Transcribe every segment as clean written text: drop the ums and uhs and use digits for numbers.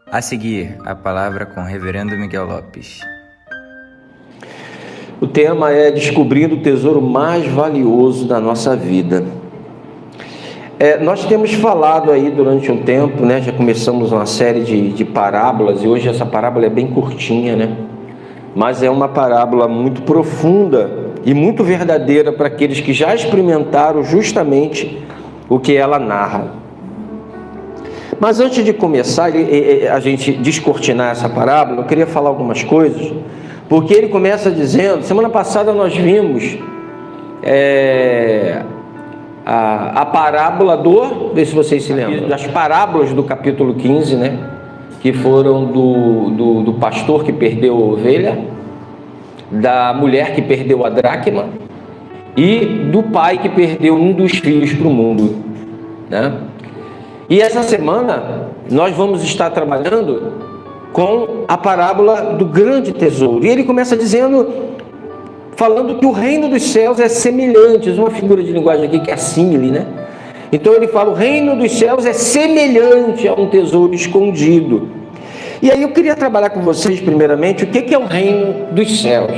A seguir, a palavra com o Reverendo Miguel Lopes. O tema é descobrindo o tesouro mais valioso da nossa vida. Nós temos falado aí durante um tempo, né? Já começamos uma série de parábolas e hoje essa parábola é bem curtinha, né? Mas é uma parábola muito profunda e muito verdadeira para aqueles que já experimentaram justamente o que ela narra. Mas antes de começar a gente descortinar essa parábola, eu queria falar algumas coisas, porque ele começa dizendo, semana passada nós vimos a parábola vê se vocês se lembram, das parábolas do capítulo 15, né? Que foram do pastor que perdeu a ovelha, da mulher que perdeu a dracma e do pai que perdeu um dos filhos para o mundo, né? E essa semana nós vamos estar trabalhando com a parábola do grande tesouro. E ele começa falando que o reino dos céus é semelhante, uma figura de linguagem aqui que é símile, né? Então ele fala, o reino dos céus é semelhante a um tesouro escondido. E aí eu queria trabalhar com vocês primeiramente o que é o reino dos céus.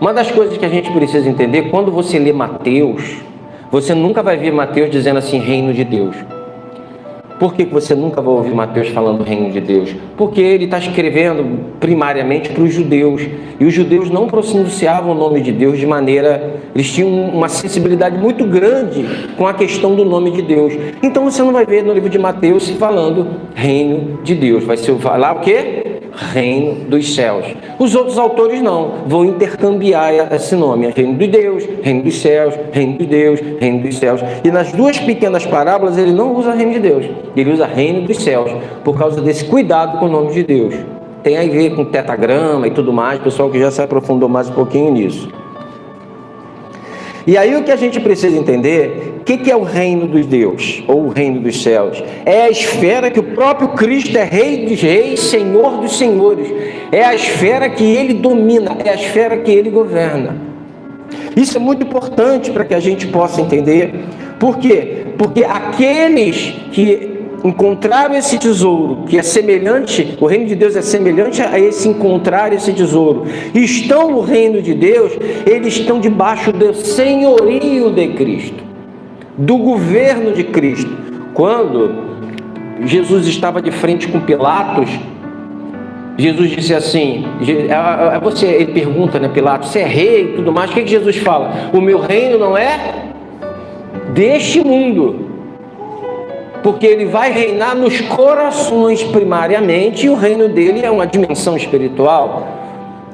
Uma das coisas que a gente precisa entender, quando você lê Mateus, você nunca vai ver Mateus dizendo assim, reino de Deus. Por que você nunca vai ouvir Mateus falando reino de Deus? Porque ele está escrevendo primariamente para os judeus. E os judeus não pronunciavam o nome de Deus de maneira... Eles tinham uma sensibilidade muito grande com a questão do nome de Deus. Então você não vai ver no livro de Mateus se falando reino de Deus. Vai se falar o quê? Reino dos céus. Os outros autores não, vão intercambiar esse nome, reino de Deus, reino dos céus, reino de Deus, reino dos céus. E nas duas pequenas parábolas ele não usa reino de Deus, ele usa reino dos céus, por causa desse cuidado com o nome de Deus. Tem a ver com tetragrama e tudo mais, pessoal que já se aprofundou mais um pouquinho nisso. E aí o que a gente precisa entender, o que é o reino dos Deus, ou o reino dos céus? É a esfera que o próprio Cristo é rei dos reis, senhor dos senhores. É a esfera que ele domina, é a esfera que ele governa. Isso é muito importante para que a gente possa entender. Por quê? Porque aqueles que encontraram esse tesouro, que é semelhante, o reino de Deus é semelhante a esse encontrar esse tesouro, e estão no reino de Deus, eles estão debaixo do senhorio de Cristo, do governo de Cristo. Quando Jesus estava de frente com Pilatos, Jesus disse assim, ele pergunta, né, Pilatos, você é rei e tudo mais, o que Jesus fala? O meu reino não é deste mundo, porque ele vai reinar nos corações primariamente, e o reino dele é uma dimensão espiritual,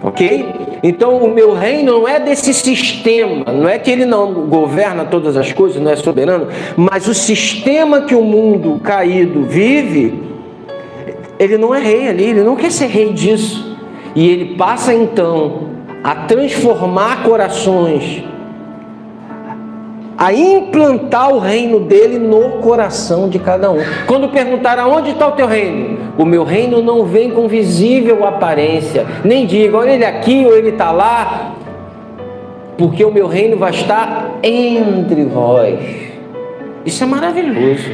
ok? Então o meu reino não é desse sistema, não é que ele não governa todas as coisas, não é soberano, mas o sistema que o mundo caído vive, ele não é rei ali, ele não quer ser rei disso, e ele passa então a transformar corações, a implantar o reino dele no coração de cada um. Quando perguntar aonde está o teu reino, o meu reino não vem com visível aparência, nem diga, olha ele aqui ou ele está lá, porque o meu reino vai estar entre vós. Isso é maravilhoso.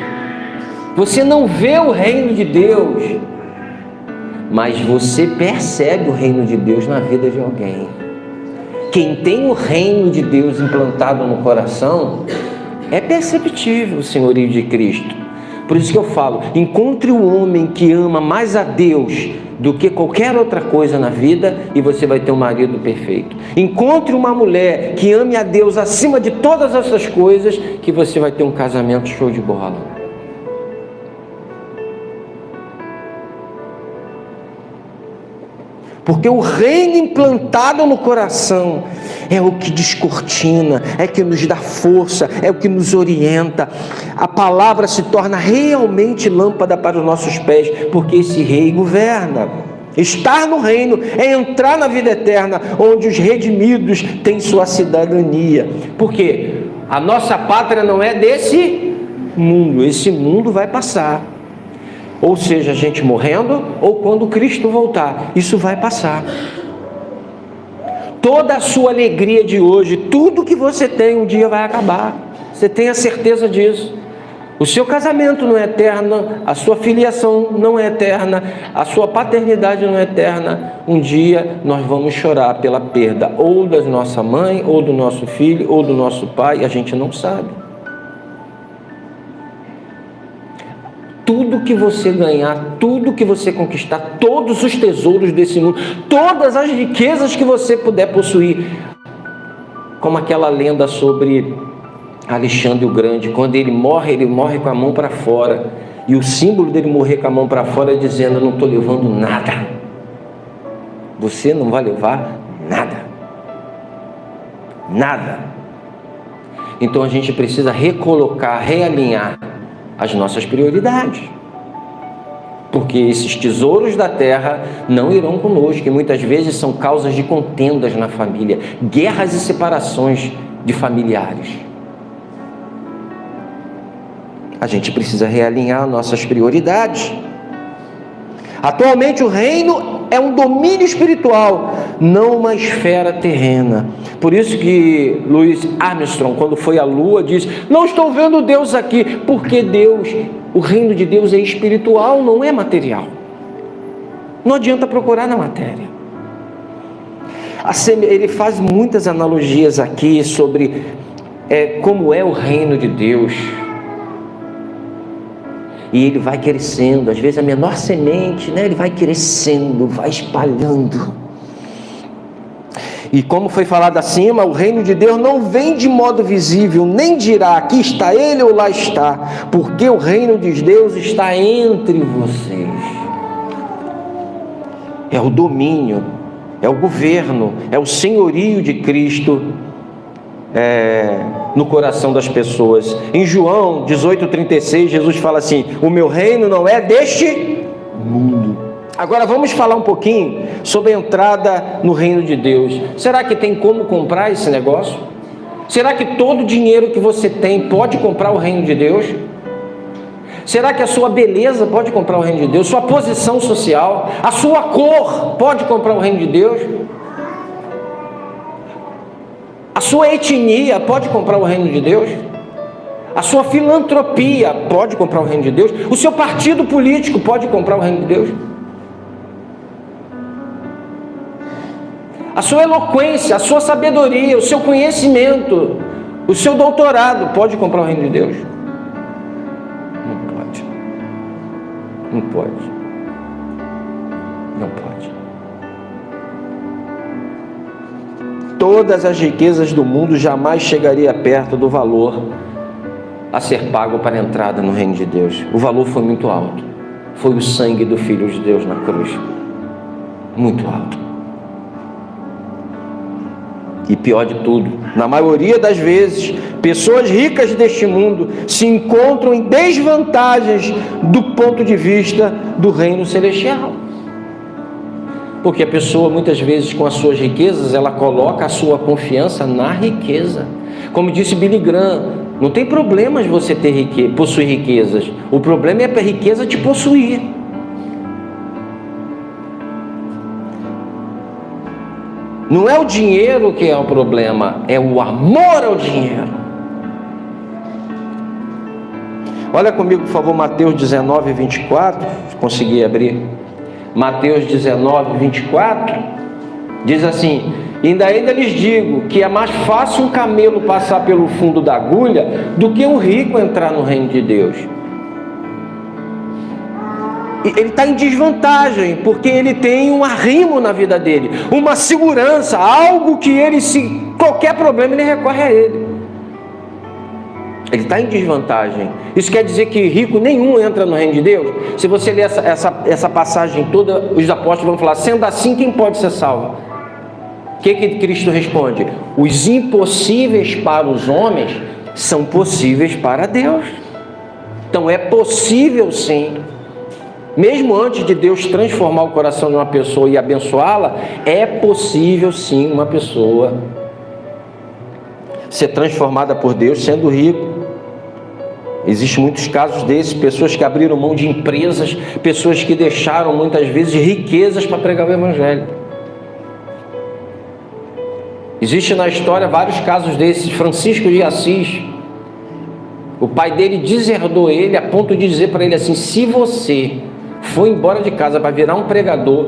Você não vê o reino de Deus, mas você percebe o reino de Deus na vida de alguém. Quem tem o reino de Deus implantado no coração, é perceptível o senhorio de Cristo. Por isso que eu falo, encontre um homem que ama mais a Deus do que qualquer outra coisa na vida e você vai ter um marido perfeito. Encontre uma mulher que ame a Deus acima de todas essas coisas que você vai ter um casamento show de bola. Porque o reino implantado no coração é o que descortina, é o que nos dá força, é o que nos orienta. A palavra se torna realmente lâmpada para os nossos pés, porque esse rei governa. Estar no reino é entrar na vida eterna, onde os redimidos têm sua cidadania. Por quê? A nossa pátria não é desse mundo, esse mundo vai passar. Ou seja, a gente morrendo, ou quando Cristo voltar, isso vai passar. Toda a sua alegria de hoje, tudo que você tem, um dia vai acabar. Você tem a certeza disso. O seu casamento não é eterno, a sua filiação não é eterna, a sua paternidade não é eterna. Um dia nós vamos chorar pela perda ou da nossa mãe, ou do nosso filho, ou do nosso pai, a gente não sabe. Tudo que você ganhar, tudo que você conquistar, todos os tesouros desse mundo, todas as riquezas que você puder possuir, como aquela lenda sobre Alexandre o Grande, quando ele morre com a mão para fora, e o símbolo dele morrer com a mão para fora é dizendo: eu não estou levando nada. Você não vai levar nada. Nada. Então a gente precisa recolocar, realinhar as nossas prioridades, porque esses tesouros da terra não irão conosco, e muitas vezes são causas de contendas na família, guerras e separações de familiares. A gente precisa realinhar nossas prioridades. Atualmente o reino é um domínio espiritual, não uma esfera terrena. Por isso que Louis Armstrong, quando foi à Lua, disse: não estou vendo Deus aqui, porque o reino de Deus é espiritual, não é material. Não adianta procurar na matéria. Ele faz muitas analogias aqui sobre como é o reino de Deus. E ele vai crescendo, às vezes a menor semente, ele vai crescendo, vai espalhando. E como foi falado acima, o reino de Deus não vem de modo visível, nem dirá: aqui está ele ou lá está, porque o reino de Deus está entre vocês. É o domínio, é o governo, é o senhorio de Cristo no coração das pessoas. Em João 18,36, Jesus fala assim: o meu reino não é deste mundo. Agora vamos falar um pouquinho sobre a entrada no reino de Deus. Será que tem como comprar esse negócio? Será que todo o dinheiro que você tem pode comprar o reino de Deus? Será que a sua beleza pode comprar o reino de Deus? Sua posição social, a sua cor pode comprar o reino de Deus? A sua etnia pode comprar o reino de Deus? A sua filantropia pode comprar o reino de Deus? O seu partido político pode comprar o reino de Deus? A sua eloquência, a sua sabedoria, o seu conhecimento, o seu doutorado pode comprar o reino de Deus? Não pode. Não pode. Não pode. Todas as riquezas do mundo jamais chegaria perto do valor a ser pago para a entrada no reino de Deus. O valor foi muito alto. Foi o sangue do Filho de Deus na cruz. Muito alto. E pior de tudo, na maioria das vezes, pessoas ricas deste mundo se encontram em desvantagens do ponto de vista do reino celestial. Porque a pessoa, muitas vezes, com as suas riquezas, ela coloca a sua confiança na riqueza. Como disse Billy Graham, não tem problema de você possuir riquezas. O problema é a riqueza te possuir. Não é o dinheiro que é o problema, é o amor ao dinheiro. Olha comigo, por favor, Mateus 19, 24, se conseguir abrir. Mateus 19, 24, diz assim: ainda lhes digo que é mais fácil um camelo passar pelo fundo da agulha do que um rico entrar no reino de Deus. Ele está em desvantagem, porque ele tem um arrimo na vida dele, uma segurança, algo que ele, se qualquer problema, ele recorre a ele. Ele está em desvantagem. Isso quer dizer que rico nenhum entra no reino de Deus? Se você ler essa passagem toda, os apóstolos vão falar: sendo assim, quem pode ser salvo? O que Cristo responde? Os impossíveis para os homens são possíveis para Deus. Então é possível sim. Mesmo antes de Deus transformar o coração de uma pessoa e abençoá-la, é possível sim uma pessoa ser transformada por Deus sendo rico. Existem muitos casos desses, pessoas que abriram mão de empresas, pessoas que deixaram muitas vezes riquezas para pregar o Evangelho. Existem na história vários casos desses. Francisco de Assis, O pai dele deserdou ele a ponto de dizer para ele assim: se você for embora de casa para virar um pregador,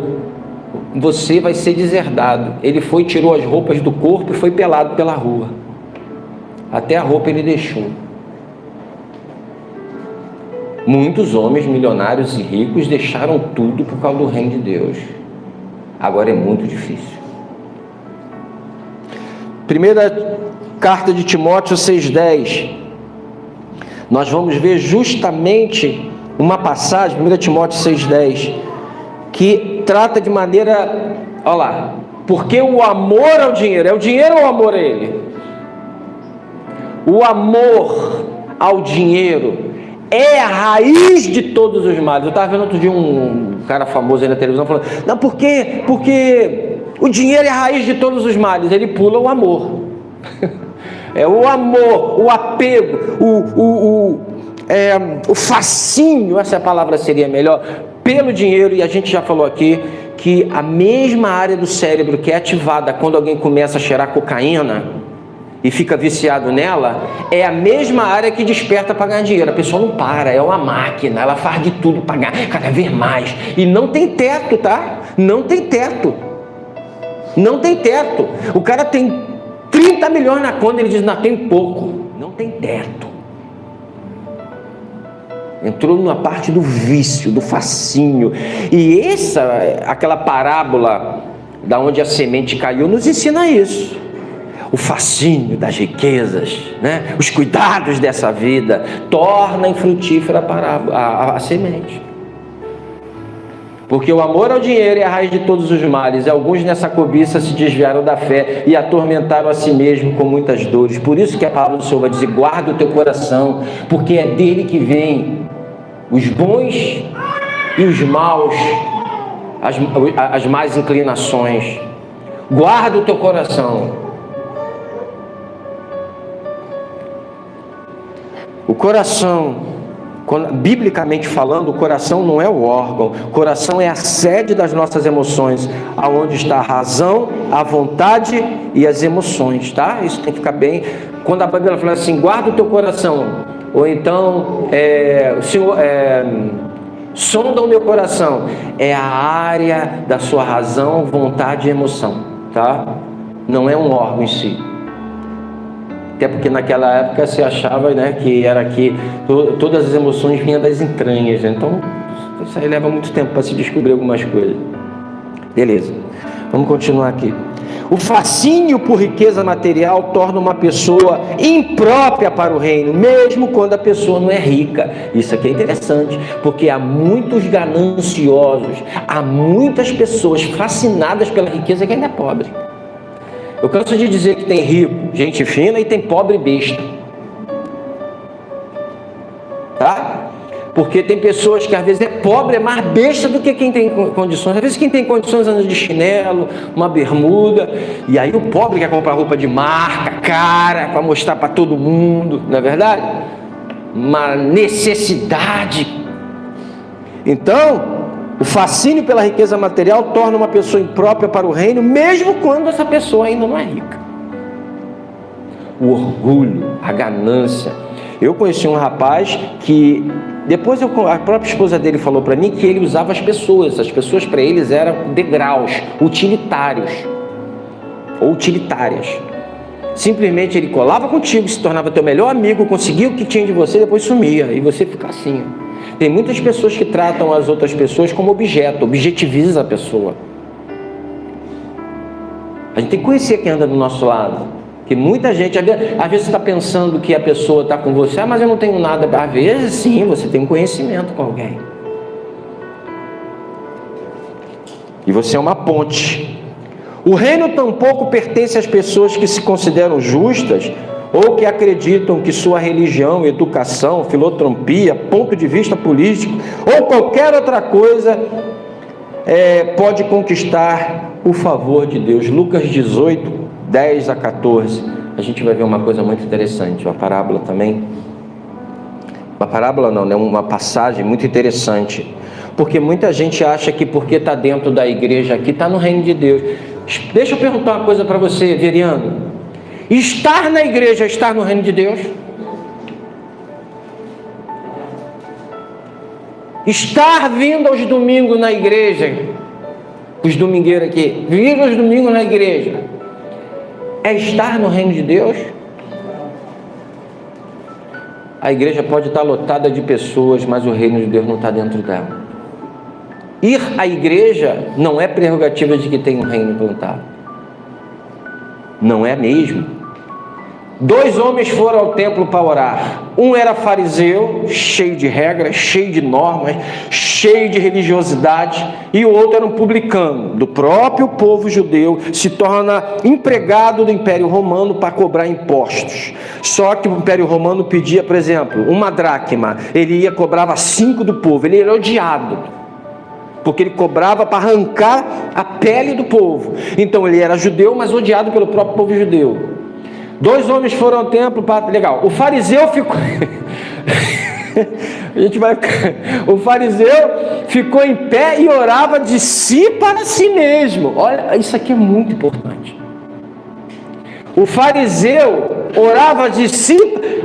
você vai ser deserdado. Ele foi, tirou as roupas do corpo e foi pelado pela rua. Até a roupa ele deixou. Muitos homens milionários e ricos deixaram tudo por causa do reino de Deus. Agora é muito difícil. Primeira carta de Timóteo 6,10. Nós vamos ver justamente uma passagem, 1 Timóteo 6,10, que trata de maneira, olha lá, porque o amor ao dinheiro, é o dinheiro ou o amor a ele? O amor ao dinheiro é a raiz de todos os males. Eu estava vendo outro dia um cara famoso aí na televisão falando: não, porque o dinheiro é a raiz de todos os males. Ele pula o amor. É o amor, o apego, o fascínio, essa palavra seria melhor, pelo dinheiro. E a gente já falou aqui que a mesma área do cérebro que é ativada quando alguém começa a cheirar cocaína e fica viciado nela, é a mesma área que desperta para ganhar dinheiro. A pessoa não para, é uma máquina, ela faz de tudo para ganhar cada vez mais. E não tem teto, tá? Não tem teto. Não tem teto. O cara tem 30 milhões na conta, ele diz: não, tem pouco. Não tem teto. Entrou numa parte do vício, do fascínio. E aquela parábola da onde a semente caiu, nos ensina isso. O fascínio das riquezas, né? Os cuidados dessa vida, torna infrutífera a semente. Porque o amor ao dinheiro é a raiz de todos os males. E alguns nessa cobiça se desviaram da fé e atormentaram a si mesmo com muitas dores. Por isso que a palavra do Senhor vai dizer: guarda o teu coração, porque é dele que vem os bons e os maus, as más inclinações. Guarda o teu coração. O coração, biblicamente falando, o coração não é o órgão. O coração é a sede das nossas emoções, aonde está a razão, a vontade e as emoções, tá? Isso tem que ficar bem. Quando a Bíblia fala assim: guarda o teu coração, ou então, Senhor, sonda o meu coração, é a área da sua razão, vontade e emoção, tá? Não é um órgão em si. Até porque naquela época se achava, né, que era que todas as emoções vinham das entranhas. Então, isso aí leva muito tempo para se descobrir algumas coisas. Beleza, vamos continuar aqui. O fascínio por riqueza material torna uma pessoa imprópria para o reino, mesmo quando a pessoa não é rica. Isso aqui é interessante, porque há muitos gananciosos, há muitas pessoas fascinadas pela riqueza que ainda é pobre. Eu canso de dizer que tem rico, gente fina, e tem pobre besta. Tá? Porque tem pessoas que às vezes é pobre, é mais besta do que quem tem condições. Às vezes quem tem condições anda de chinelo, uma bermuda, e aí o pobre quer comprar roupa de marca, cara, para mostrar para todo mundo, não é verdade? Uma necessidade. Então, o fascínio pela riqueza material torna uma pessoa imprópria para o reino, mesmo quando essa pessoa ainda não é rica. O orgulho, a ganância. Eu conheci um rapaz que, depois a própria esposa dele falou para mim que ele usava as pessoas para eles eram degraus, utilitários, ou utilitárias. Simplesmente ele colava contigo, se tornava teu melhor amigo, conseguia o que tinha de você, depois sumia, e você fica assim. Tem muitas pessoas que tratam as outras pessoas como objeto, objetiviza a pessoa. A gente tem que conhecer quem anda do nosso lado. Que muita gente, às vezes está pensando que a pessoa está com você, mas eu não tenho nada. Às vezes sim, você tem um conhecimento com alguém. E você é uma ponte. O reino tampouco pertence às pessoas que se consideram justas, ou que acreditam que sua religião, educação, filantropia, ponto de vista político, ou qualquer outra coisa pode conquistar o favor de Deus. Lucas 18, 10 a 14. A gente vai ver uma coisa muito interessante, uma parábola também. Uma parábola não, né? Uma passagem muito interessante. Porque muita gente acha que porque está dentro da igreja aqui, está no reino de Deus. Deixa eu perguntar uma coisa para você, Veriano. Estar na igreja é estar no reino de Deus? estar vindo aos domingos na igreja, os domingueiros aqui, vir aos domingos na igreja, é estar no reino de Deus? A igreja pode estar lotada de pessoas, mas o reino de Deus não está dentro dela. Ir à igreja não é prerrogativa de que tem um reino implantado. Não é mesmo. 2 homens foram ao templo para orar. Um era fariseu, cheio de regras, cheio de normas, cheio de religiosidade, e o outro era um publicano do próprio povo judeu, se torna empregado do Império Romano para cobrar impostos. Só que o Império Romano pedia, por exemplo, uma dracma, ele cobrava 5 do povo, ele era odiado, porque ele cobrava para arrancar a pele do povo. Então ele era judeu, mas odiado pelo próprio povo judeu. 2 homens foram ao templo para... Legal. O fariseu ficou... O fariseu ficou em pé e orava de si para si mesmo. Olha, isso aqui é muito importante. O fariseu orava de si...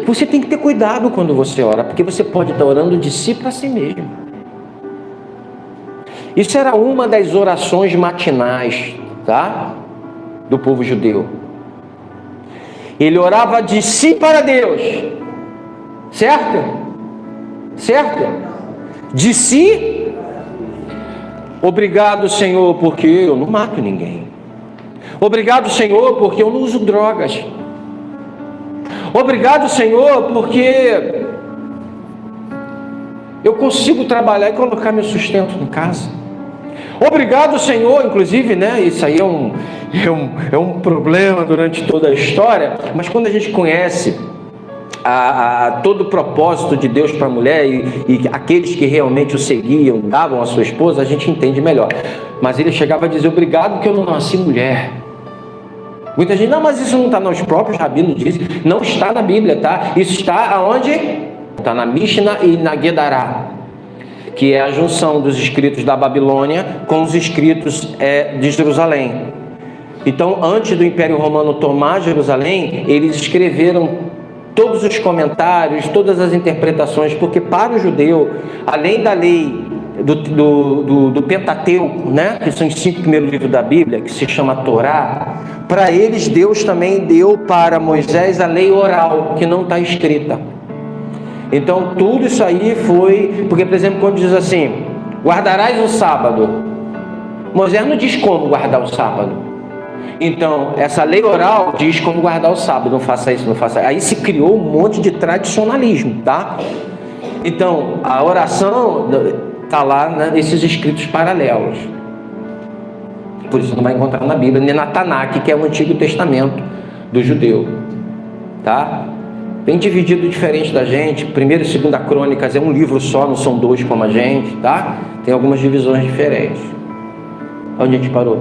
Você tem que ter cuidado quando você ora, porque você pode estar orando de si para si mesmo. Isso era uma das orações matinais, tá? Do povo judeu. Ele orava de si para Deus, certo? Certo? De si. Obrigado, Senhor, porque eu não mato ninguém. Obrigado, Senhor, porque eu não uso drogas. Obrigado, Senhor, porque eu consigo trabalhar e colocar meu sustento em casa. Obrigado, Senhor, inclusive, né? Isso aí é um problema durante toda a história, mas quando a gente conhece todo o propósito de Deus para a mulher e aqueles que realmente o seguiam, davam a sua esposa, a gente entende melhor. Mas ele chegava a dizer: obrigado que eu não nasci mulher. Muita gente, não, mas isso não está nos próprios rabinos dizem. Não está na Bíblia, tá? Isso está aonde? Está na Mishnah e na Guedará, que é a junção dos escritos da Babilônia com os escritos de Jerusalém. Então, antes do Império Romano tomar Jerusalém, eles escreveram todos os comentários, todas as interpretações, porque para o judeu, além da lei do Pentateuco, né, que são os 5 primeiros livros da Bíblia, que se chama Torá, para eles Deus também deu para Moisés a lei oral, que não está escrita. Então tudo isso aí foi, porque por exemplo quando diz assim, guardarás o sábado, Moisés não diz como guardar o sábado. Então essa lei oral diz como guardar o sábado, não faça isso, não faça isso. Aí se criou um monte de tradicionalismo, tá? Então a oração está lá nesses escritos paralelos. Por isso não vai encontrar na Bíblia, nem na Tanakh, que é o Antigo Testamento do judeu, tá? Bem dividido, diferente da gente. 1ª e 2ª Crônicas é um livro só, não são 2 como a gente, tá? Tem algumas divisões diferentes. Onde a gente parou?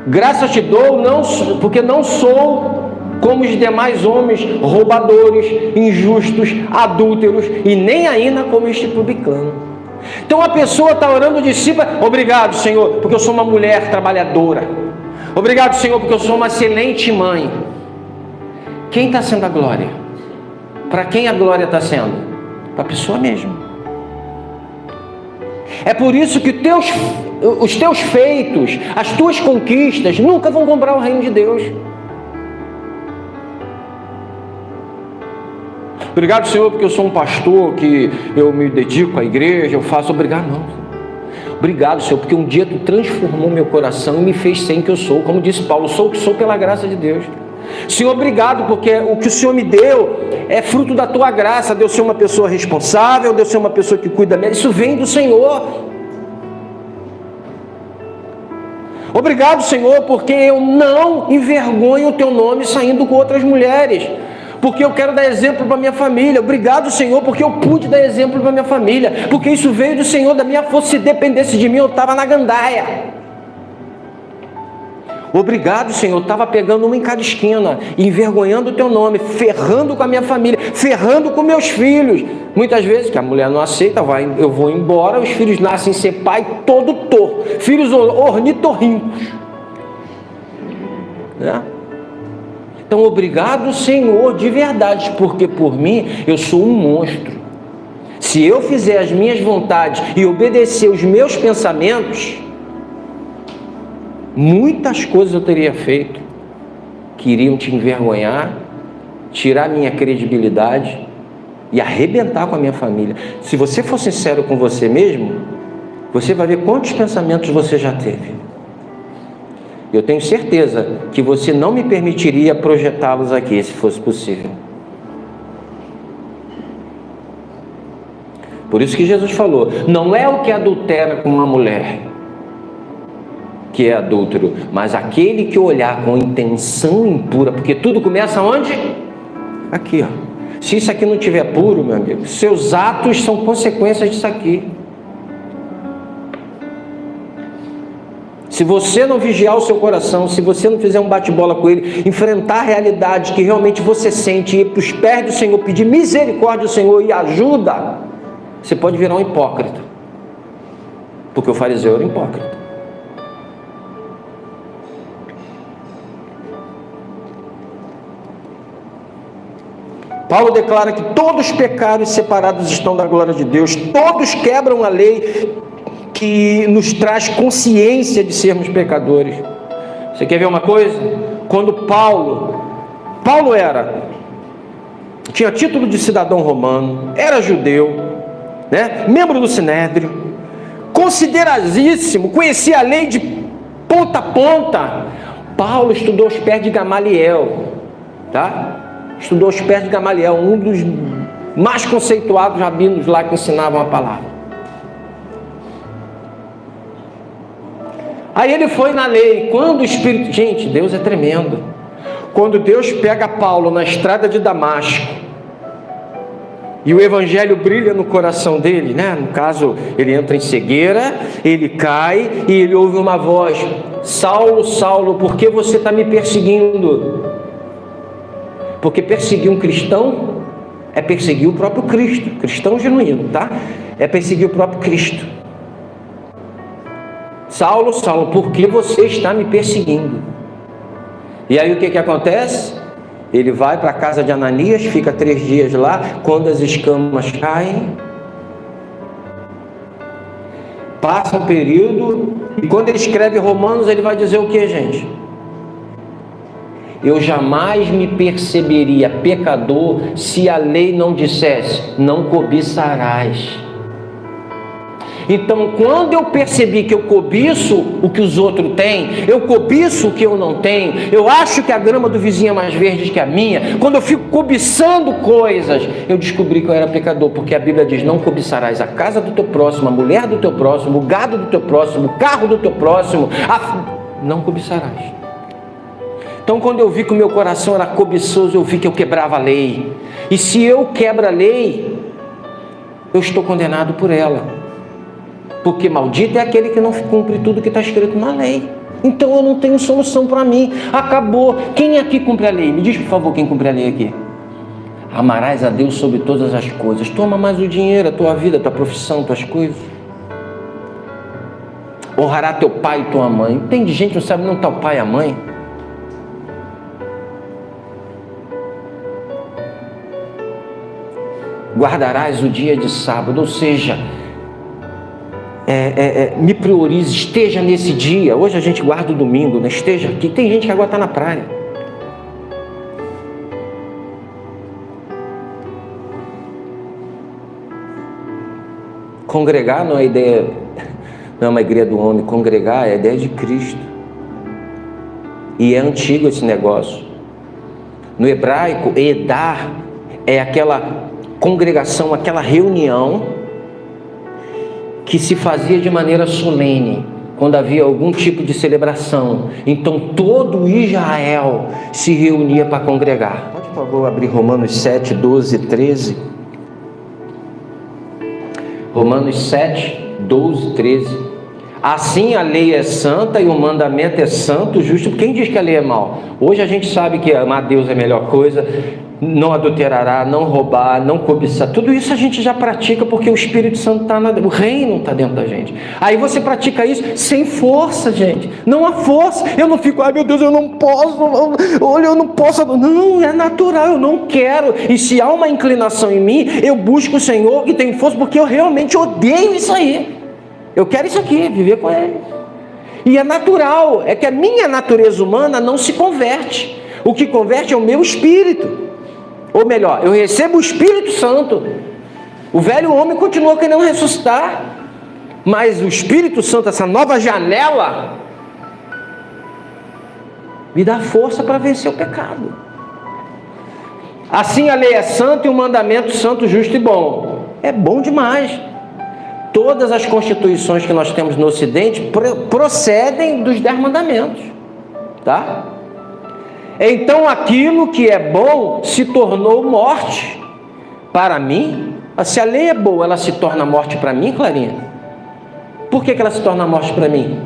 Graças te dou, porque não sou como os demais homens, roubadores, injustos, adúlteros, e nem ainda como este publicano. Então a pessoa está orando de si, obrigado, Senhor, porque eu sou uma mulher trabalhadora. Obrigado, Senhor, porque eu sou uma excelente mãe. Quem está sendo a glória? Para quem a glória está sendo? Para a pessoa mesmo. É por isso que os teus feitos, as tuas conquistas, nunca vão comprar o reino de Deus. Obrigado, Senhor, porque eu sou um pastor, que eu me dedico à igreja, eu faço. Obrigado, não. Obrigado, Senhor, porque um dia Tu transformou meu coração e me fez ser quem eu sou. Como disse Paulo, sou o que sou pela graça de Deus. Senhor, obrigado, porque o que o Senhor me deu é fruto da Tua graça, de eu ser uma pessoa responsável, de eu ser uma pessoa que cuida dela. Isso vem do Senhor. Obrigado, Senhor, porque eu não envergonho o Teu nome saindo com outras mulheres, porque eu quero dar exemplo para minha família. Obrigado, Senhor, porque eu pude dar exemplo para minha família, porque isso veio do Senhor, da minha força. Se dependesse de mim, eu estava na gandaia. Obrigado, Senhor, eu estava pegando uma em cada esquina, envergonhando o Teu nome, ferrando com a minha família, ferrando com meus filhos. Muitas vezes, que a mulher não aceita, eu vou embora, os filhos nascem sem pai, todo torto, filhos ornitorrincos. Né? Então, obrigado, Senhor, de verdade, porque por mim, eu sou um monstro. Se eu fizer as minhas vontades e obedecer os meus pensamentos, muitas coisas eu teria feito que iriam te envergonhar, tirar minha credibilidade e arrebentar com a minha família. Se você for sincero com você mesmo, você vai ver quantos pensamentos você já teve. Eu tenho certeza que você não me permitiria projetá-los aqui, se fosse possível. Por isso que Jesus falou, não é o que adultera com uma mulher que é adúltero, mas aquele que olhar com intenção impura, porque tudo começa onde? Aqui, ó. Se isso aqui não estiver puro, meu amigo, seus atos são consequências disso aqui. Se você não vigiar o seu coração, se você não fizer um bate-bola com ele, enfrentar a realidade que realmente você sente, ir para os pés do Senhor, pedir misericórdia ao Senhor e ajuda, você pode virar um hipócrita. Porque o fariseu era hipócrita. Paulo declara que todos pecaram e separados estão da glória de Deus, todos quebram a lei que nos traz consciência de sermos pecadores. Você quer ver uma coisa? Quando Paulo tinha título de cidadão romano, era judeu, né? Membro do Sinédrio, consideradíssimo, conhecia a lei de ponta a ponta. Paulo estudou aos pés de Gamaliel, tá? Estudou aos pés de Gamaliel, um dos mais conceituados rabinos lá que ensinavam a palavra. Aí ele foi na lei. Quando o Espírito... Gente, Deus é tremendo. Quando Deus pega Paulo na estrada de Damasco e o Evangelho brilha no coração dele, né? No caso, ele entra em cegueira, ele cai e ele ouve uma voz: Saulo, Saulo, por que você está me perseguindo? Porque perseguir um cristão é perseguir o próprio Cristo. Cristão genuíno, tá? É perseguir o próprio Cristo. Saulo, Saulo, por que você está me perseguindo? E aí o que acontece? Ele vai para a casa de Ananias, fica 3 dias lá. Quando as escamas caem, passa um período, e quando ele escreve Romanos, ele vai dizer o que, gente? Eu jamais me perceberia pecador se a lei não dissesse, não cobiçarás. Então, quando eu percebi que eu cobiço o que os outros têm, eu cobiço o que eu não tenho, eu acho que a grama do vizinho é mais verde que a minha, quando eu fico cobiçando coisas, eu descobri que eu era pecador, porque a Bíblia diz, não cobiçarás a casa do teu próximo, a mulher do teu próximo, o gado do teu próximo, o carro do teu próximo, não cobiçarás. Então, quando eu vi que o meu coração era cobiçoso, eu vi que eu quebrava a lei. E se eu quebro a lei, eu estou condenado por ela. Porque maldito é aquele que não cumpre tudo que está escrito na lei. Então eu não tenho solução para mim. Acabou. Quem aqui cumpre a lei? Me diz, por favor, quem cumpre a lei aqui. Amarás a Deus sobre todas as coisas. Tu ama mais o dinheiro, a tua vida, a tua profissão, tuas coisas. Honrará teu pai e tua mãe. Tem gente que não sabe não tá o pai e a mãe. Guardarás o dia de sábado, ou seja, me priorize, esteja nesse dia. Hoje a gente guarda o domingo, né? Esteja aqui. Tem gente que agora está na praia. Congregar não é ideia, não é uma igreja do homem. Congregar é a ideia de Cristo. E é antigo esse negócio. No hebraico, edar é aquela congregação, aquela reunião que se fazia de maneira solene, quando havia algum tipo de celebração. Então todo Israel se reunia para congregar. Pode, por favor, abrir Romanos 7, 12 e 13. Romanos 7, 12 e 13. Assim a lei é santa e o mandamento é santo, justo. Quem diz que a lei é mal? Hoje a gente sabe que amar Deus é a melhor coisa. não adulterará, não roubar, não cobiçar. Tudo isso a gente já pratica porque o Espírito Santo está, o reino está dentro da gente. Aí você pratica isso sem força, gente. Não há força. Eu não fico, ai meu Deus, eu não posso, olha, eu não posso. Não, é natural, eu não quero. E se há uma inclinação em mim, eu busco o Senhor e tenho força porque eu realmente odeio isso aí. Eu quero isso aqui, viver com Ele. E é natural, é que a minha natureza humana não se converte. O que converte é o meu espírito. Ou melhor, eu recebo o Espírito Santo. O velho homem continua querendo ressuscitar. Mas o Espírito Santo, essa nova janela, me dá força para vencer o pecado. Assim a lei é santa e o mandamento santo, justo e bom. É bom demais. Todas as constituições que nós temos no Ocidente procedem dos 10 mandamentos. Tá? Então aquilo que é bom se tornou morte para mim. Se a lei é boa, ela se torna morte para mim, Clarinha? Por que ela se torna morte para mim?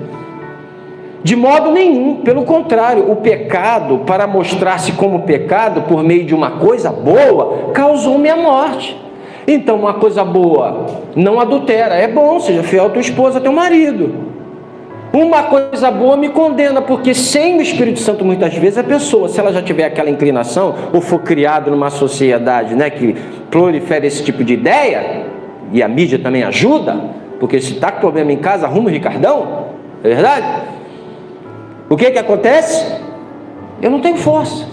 De modo nenhum, pelo contrário, o pecado, para mostrar-se como pecado por meio de uma coisa boa, causou-me a morte. Então uma coisa boa não adultera, é bom, seja fiel à tua esposa, teu marido. Uma coisa boa me condena, porque sem o Espírito Santo, muitas vezes, a pessoa, se ela já tiver aquela inclinação, ou for criado numa sociedade, né, que prolifera esse tipo de ideia, e a mídia também ajuda, porque se está com problema em casa, arruma o Ricardão, é verdade? O que acontece? Eu não tenho força.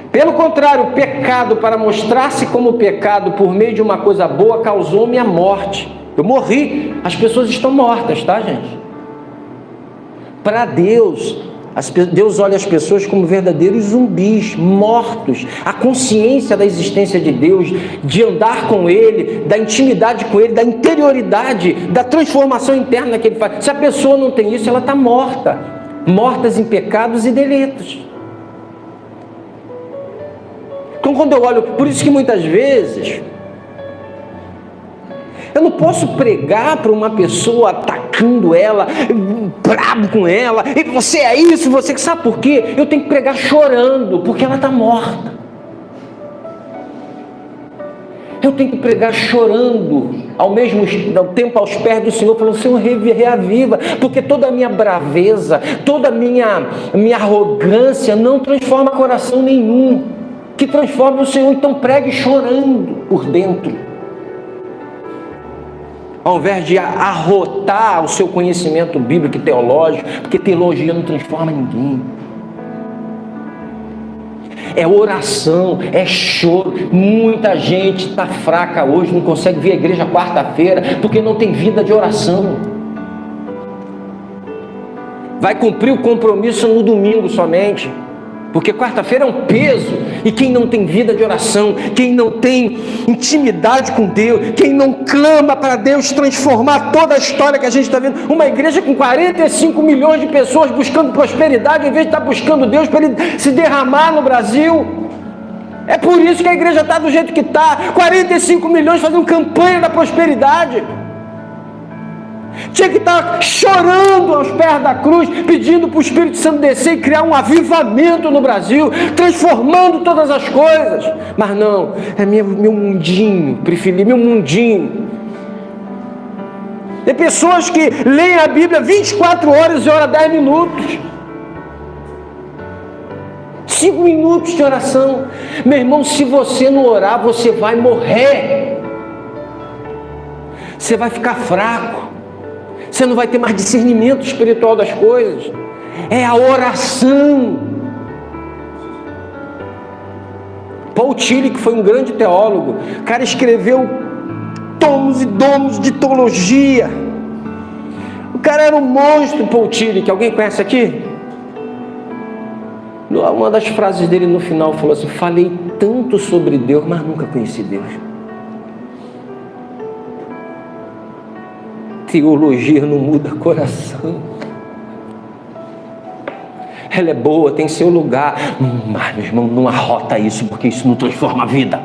Pelo contrário, o pecado, para mostrar-se como pecado por meio de uma coisa boa, causou-me a morte. Eu morri, as pessoas estão mortas, tá, gente? Para Deus, Deus olha as pessoas como verdadeiros zumbis, mortos. A consciência da existência de Deus, de andar com Ele, da intimidade com Ele, da interioridade, da transformação interna que Ele faz. Se a pessoa não tem isso, ela está morta. Mortas em pecados e delitos. Então quando eu olho, por isso que muitas vezes eu não posso pregar para uma pessoa atacando ela, brabo com ela, e você é isso, você que sabe por quê? Eu tenho que pregar chorando, porque ela está morta. Eu tenho que pregar chorando, ao mesmo tempo aos pés do Senhor, falando, Senhor, reaviva, porque toda a minha braveza, toda a minha arrogância não transforma coração nenhum, que transforma o Senhor. Então pregue chorando por dentro, ao invés de arrotar o seu conhecimento bíblico e teológico, porque teologia não transforma ninguém. É oração, é choro. Muita gente está fraca hoje, não consegue vir à igreja quarta-feira, porque não tem vida de oração. Vai cumprir o compromisso no domingo somente, porque quarta-feira é um peso, e quem não tem vida de oração, quem não tem intimidade com Deus, quem não clama para Deus transformar toda a história que a gente está vendo, uma igreja com 45 milhões de pessoas buscando prosperidade, em vez de estar buscando Deus para Ele se derramar no Brasil. É por isso que a igreja está do jeito que está, 45 milhões fazendo campanha da prosperidade. Tinha que estar chorando aos pés da cruz, pedindo para o Espírito Santo descer e criar um avivamento no Brasil, transformando todas as coisas. Mas não, é meu mundinho, preferi meu mundinho. Tem pessoas que leem a Bíblia 24 horas e oram 10 minutos. 5 minutos de oração. Meu irmão, se você não orar, você vai morrer. Você vai ficar fraco. Você não vai ter mais discernimento espiritual das coisas. É a oração. Paul Tillich, que foi um grande teólogo, o cara escreveu tomos e tomos de teologia. O cara era um monstro, Paul Tillich. Alguém conhece aqui? Uma das frases dele no final falou assim: falei tanto sobre Deus, mas nunca conheci Deus. Teologia não muda coração. Ela é boa, tem seu lugar, mas meu irmão, não arrota isso, porque isso não transforma a vida.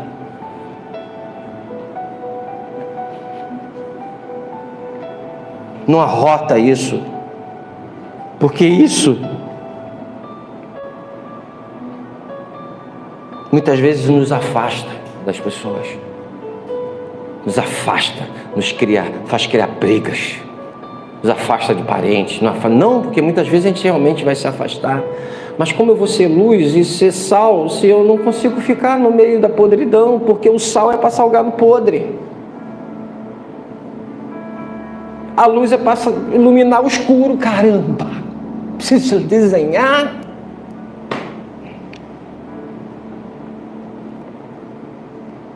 Não arrota isso, porque isso muitas vezes nos afasta das pessoas, nos afasta, faz criar brigas, nos afasta de parentes, não, porque muitas vezes a gente realmente vai se afastar, mas como eu vou ser luz e ser sal, se eu não consigo ficar no meio da podridão, porque o sal é para salgar no podre, a luz é para iluminar o escuro, caramba, preciso desenhar.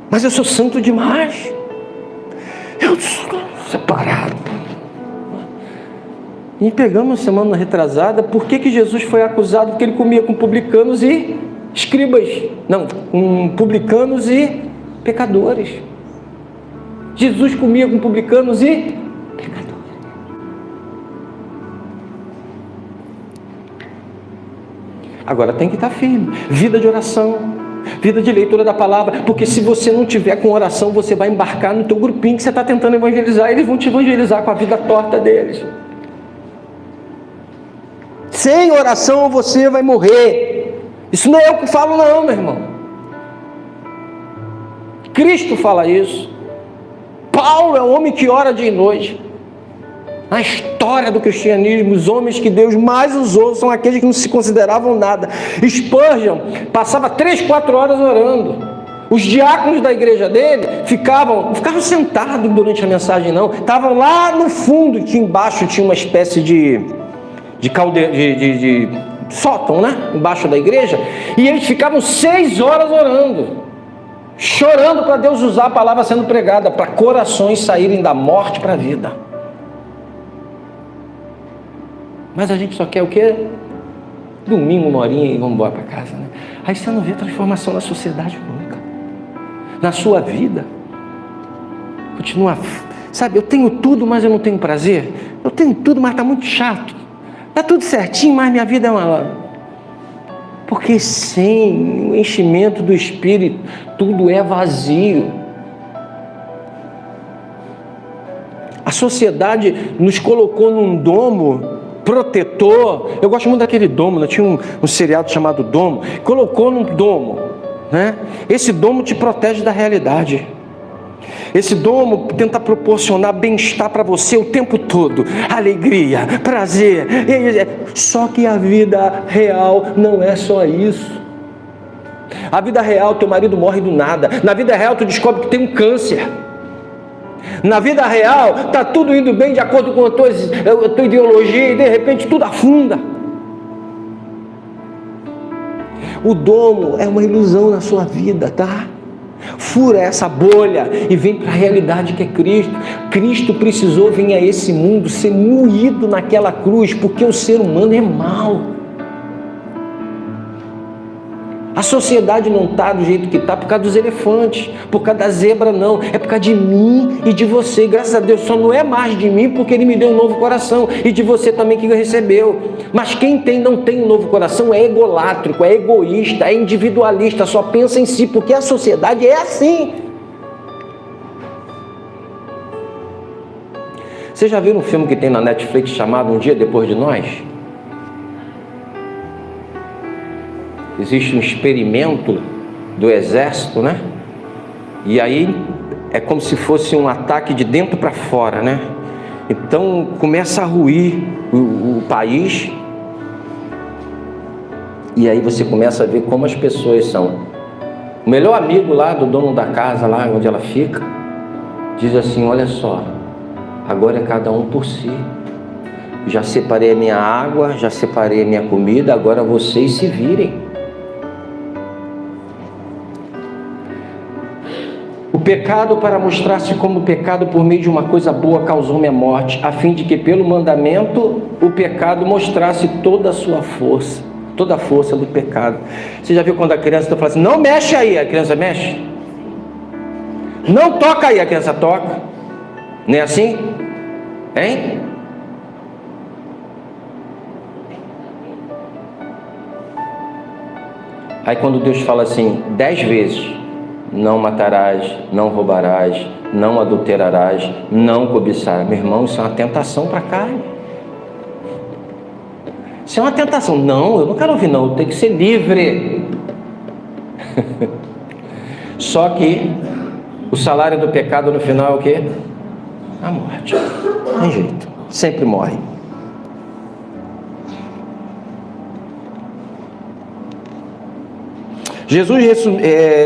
Mas eu sou santo demais, eu sou separado. E pegamos semana retrasada, por que Jesus foi acusado? Porque ele comia com publicanos e escribas, não, com publicanos e pecadores. Jesus comia com publicanos e pecadores. Agora tem que estar firme, vida de oração, vida de leitura da palavra, porque se você não tiver com oração, você vai embarcar no teu grupinho que você está tentando evangelizar, eles vão te evangelizar com a vida torta deles. Sem oração você vai morrer. Isso não é eu que falo não, meu irmão. Cristo fala isso. Paulo é um homem que ora dia e noite. Na história do cristianismo, os homens que Deus mais usou são aqueles que não se consideravam nada. Spurgeon passava 3-4 horas orando. Os diáconos da igreja dele ficavam sentados durante a mensagem, não. Estavam lá no fundo, que embaixo tinha uma espécie de sótão, né? Embaixo da igreja. E eles ficavam 6 horas orando, chorando para Deus usar a palavra sendo pregada, para corações saírem da morte para a vida. Mas a gente só quer o quê? Domingo, uma horinha e vamos embora para casa, né? Aí você não vê transformação na sociedade nunca. Na sua vida. Continua, sabe, eu tenho tudo, mas eu não tenho prazer. Eu tenho tudo, mas está muito chato. Está tudo certinho, mas minha vida é uma... Porque sem o enchimento do Espírito, tudo é vazio. A sociedade nos colocou num domo protetor. Eu gosto muito daquele domo, né? Tinha um seriado chamado Domo. Colocou num domo, né? Esse domo te protege da realidade. Esse domo tenta proporcionar bem-estar para você o tempo todo, alegria, prazer. Só que a vida real não é só isso. A vida real, teu marido morre do nada. Na vida real, tu descobre que tem um câncer. Na vida real, está tudo indo bem de acordo com a tua ideologia e de repente tudo afunda. O domo é uma ilusão na sua vida, tá? Fura essa bolha e vem para a realidade que é Cristo. Cristo precisou vir a esse mundo, ser moído naquela cruz, porque o ser humano é mau. A sociedade não está do jeito que está por causa dos elefantes, por causa da zebra não, é por causa de mim e de você. Graças a Deus só não é mais de mim, porque Ele me deu um novo coração, e de você também que recebeu. Mas quem não tem um novo coração é egolátrico, é egoísta, é individualista, só pensa em si, porque a sociedade é assim. Você já viu um filme que tem na Netflix chamado Um Dia Depois de Nós? Existe um experimento do exército, né? E aí é como se fosse um ataque de dentro para fora, né? Então começa a ruir o país. E aí você começa a ver como as pessoas são. O melhor amigo lá do dono da casa, lá onde ela fica, diz assim: olha só, agora é cada um por si. Já separei a minha água, já separei a minha comida, agora vocês se virem. O pecado, para mostrar-se como pecado por meio de uma coisa boa, causou-me a morte, a fim de que pelo mandamento o pecado mostrasse toda a sua força, toda a força do pecado. Você já viu quando a criança está falando assim: não mexe aí, a criança mexe? Não toca aí, a criança toca. Não é assim? Hein? Aí quando Deus fala assim 10 vezes: não matarás, não roubarás, não adulterarás, não cobiçarás. Meu irmão, isso é uma tentação para a carne. Isso é uma tentação. Não, eu não quero ouvir não, eu tenho que ser livre. Só que o salário do pecado no final é o quê? A morte. Não tem jeito, sempre morre. Jesus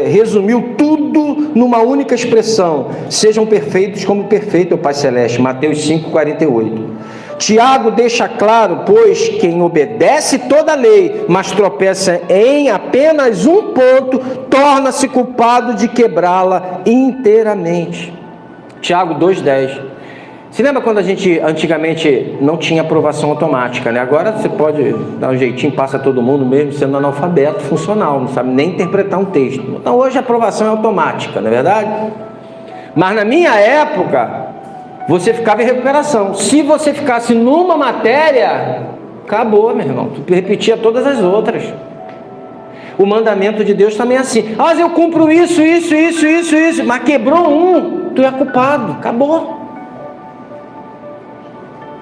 resumiu tudo numa única expressão: sejam perfeitos como perfeito é o Pai Celeste. Mateus 5,48. Tiago deixa claro: pois quem obedece toda a lei, mas tropeça em apenas um ponto, torna-se culpado de quebrá-la inteiramente. Tiago 2,10. Se lembra quando a gente antigamente não tinha aprovação automática, né? Agora você pode dar um jeitinho, passa todo mundo mesmo sendo analfabeto funcional, não sabe nem interpretar um texto. Então hoje a aprovação é automática, não é verdade? Mas na minha época, você ficava em recuperação. Se você ficasse numa matéria, acabou, meu irmão. Tu repetia todas as outras. O mandamento de Deus também é assim. Ah, mas eu cumpro isso, mas quebrou um, tu é culpado, acabou.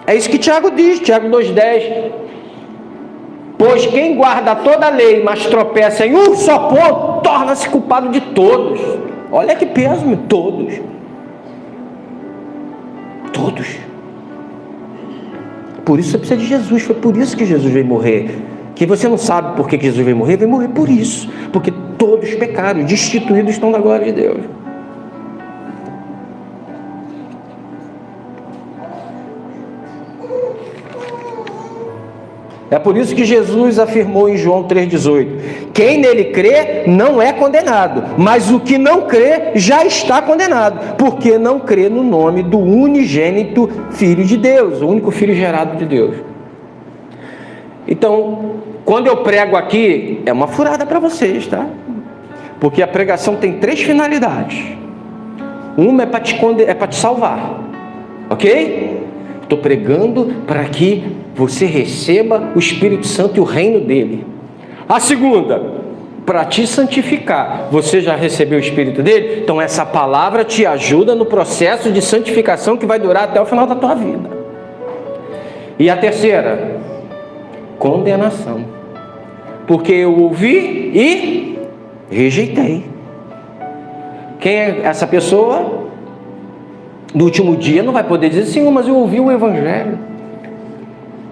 É isso que Tiago diz, Tiago 2,10. Pois quem guarda toda a lei, mas tropeça em um só ponto, torna-se culpado de todos. Olha que peso, meu, todos. Todos. Por isso você precisa de Jesus, foi por isso que Jesus veio morrer. Que você não sabe por que Jesus veio morrer por isso. Porque todos pecaram, destituídos estão da glória de Deus. É por isso que Jesus afirmou em João 3,18: quem nele crê não é condenado, mas o que não crê já está condenado, porque não crê no nome do unigênito Filho de Deus, o único Filho gerado de Deus. Então, quando eu prego aqui, é uma furada para vocês, tá? Porque a pregação tem 3 finalidades. Uma é para te salvar, ok? Estou pregando para que você receba o Espírito Santo e o reino dele. A segunda, para te santificar. Você já recebeu o Espírito dele? Então essa palavra te ajuda no processo de santificação que vai durar até o final da tua vida. E a terceira, condenação. Porque eu ouvi e rejeitei. Quem é essa pessoa? No último dia não vai poder dizer: Senhor, mas eu ouvi o Evangelho,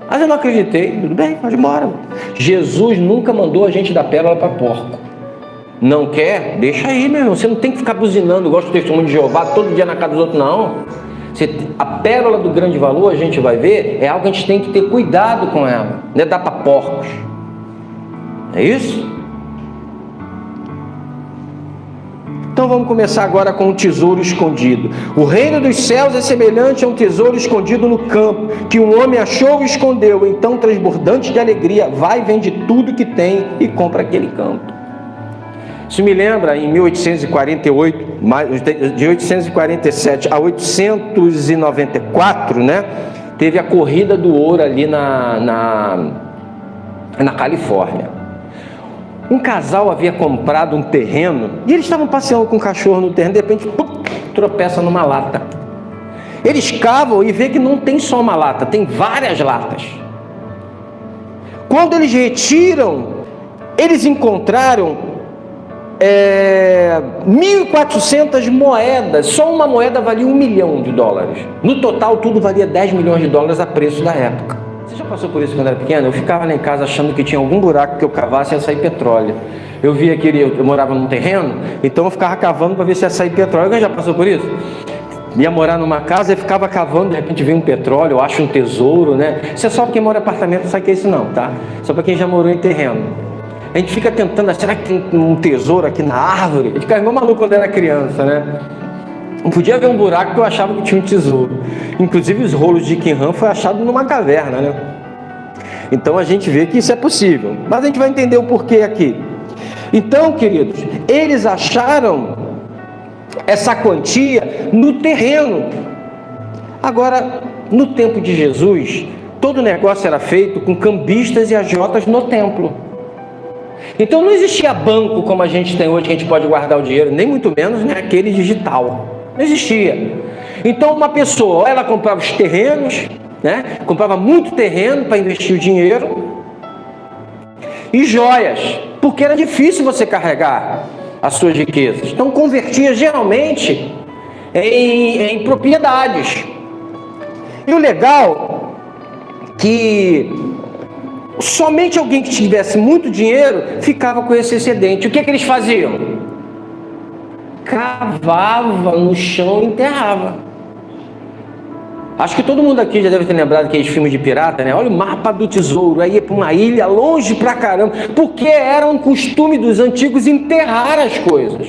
mas eu não acreditei. Tudo bem, pode ir embora. Jesus nunca mandou a gente dar pérola para porco. Não quer? Deixa aí, meu irmão. Você não tem que ficar buzinando igual o testemunho de Jeová todo dia na casa dos outros, não. A pérola do grande valor, a gente vai ver, é algo que a gente tem que ter cuidado com ela. Não é dar para porcos. É isso? Então vamos começar agora com o tesouro escondido. O reino dos céus é semelhante a um tesouro escondido no campo, que um homem achou e escondeu. Então, transbordante de alegria, vai e vende tudo que tem e compra aquele campo. Isso me lembra em 1848, de 847 a 894, né? Teve a corrida do ouro ali na Califórnia. Um casal havia comprado um terreno e eles estavam passeando com um cachorro no terreno, de repente, tropeça numa lata. Eles cavam e vê que não tem só uma lata, tem várias latas. Quando eles retiram, eles encontraram 1.400 moedas. Só uma moeda valia $1 milhão. No total, tudo valia $10 milhões a preço da época. Você já passou por isso quando era pequeno? Eu ficava lá em casa achando que tinha algum buraco que eu cavasse e ia sair petróleo. Eu via que eu morava num terreno, então eu ficava cavando para ver se ia sair petróleo. Alguém já passou por isso? Ia morar numa casa e ficava cavando, de repente vem um petróleo, eu acho um tesouro, né? Isso é só para quem mora em apartamento, não sabe o que é isso não, tá? Só para quem já morou em terreno. A gente fica tentando, será que tem um tesouro aqui na árvore? A gente ficava igual maluco quando era criança, né? Não podia ver um buraco que eu achava que tinha um tesouro. Inclusive os rolos de Qumran foi achado numa caverna, né? Então a gente vê que isso é possível. Mas a gente vai entender o porquê aqui. Então, queridos, eles acharam essa quantia no terreno. Agora, no tempo de Jesus, todo o negócio era feito com cambistas e agiotas no templo. Então não existia banco como a gente tem hoje, que a gente pode guardar o dinheiro, nem muito menos, né, aquele digital. Não existia. Então uma pessoa, ela comprava os terrenos, né, comprava muito terreno para investir o dinheiro, e joias, porque era difícil você carregar as suas riquezas. Então convertia geralmente em propriedades. E o legal que somente alguém que tivesse muito dinheiro ficava com esse excedente. O que eles faziam? Cavava no chão e enterrava. Acho que todo mundo aqui já deve ter lembrado aqueles filmes de pirata, né? Olha o mapa do tesouro, aí ia para uma ilha longe pra caramba, porque era um costume dos antigos enterrar as coisas.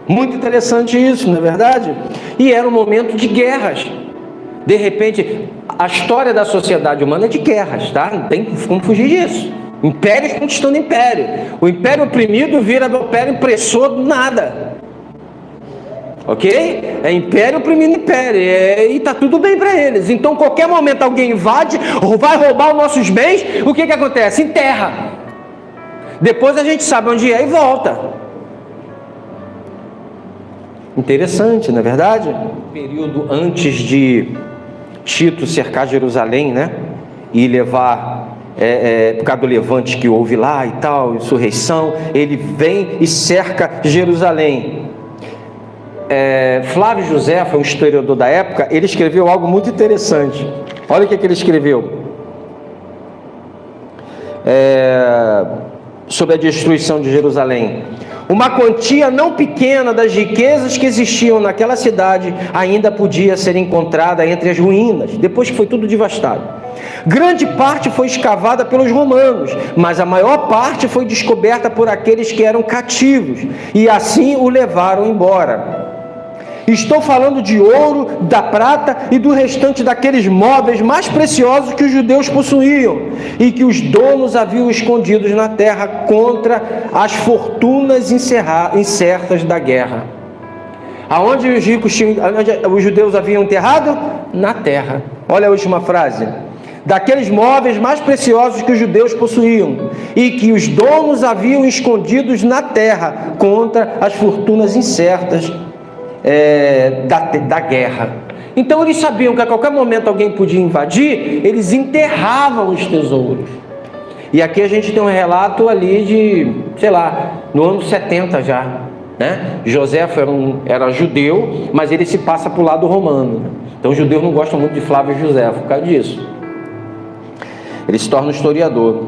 Muito interessante isso, não é verdade? E era um momento de guerras. De repente, a história da sociedade humana é de guerras, tá? Não tem como fugir disso. Impérios conquistando império. O império oprimido vira império opressor do nada. Ok? É império oprimindo império. E está tudo bem para eles. Então, qualquer momento alguém invade ou vai roubar os nossos bens, o que acontece? Enterra. Depois a gente sabe onde é e volta. Interessante, não é verdade? Período antes de Tito cercar Jerusalém, né? E levar, por causa do levante que houve lá e tal, insurreição, ele vem e cerca Jerusalém. Flávio José, foi um historiador da época, ele escreveu algo muito interessante. Olha o que ele escreveu sobre a destruição de Jerusalém. Uma quantia não pequena das riquezas que existiam naquela cidade ainda podia ser encontrada entre as ruínas, depois que foi tudo devastado. Grande parte foi escavada pelos romanos, mas a maior parte foi descoberta por aqueles que eram cativos, e assim o levaram embora. Estou falando de ouro, da prata e do restante daqueles móveis mais preciosos que os judeus possuíam e que os donos haviam escondidos na terra contra as fortunas incertas da guerra. Aonde os ricos tinham, onde os judeus haviam enterrado? Na terra. Olha a última frase. Daqueles móveis mais preciosos que os judeus possuíam e que os donos haviam escondidos na terra contra as fortunas incertas da guerra. Então eles sabiam que a qualquer momento alguém podia invadir, eles enterravam os tesouros. E aqui a gente tem um relato ali de, sei lá, no ano 70 já, né? José era judeu, mas ele se passa para o lado romano. Então os judeus não gostam muito de Flávio José por causa disso. Ele se torna um historiador.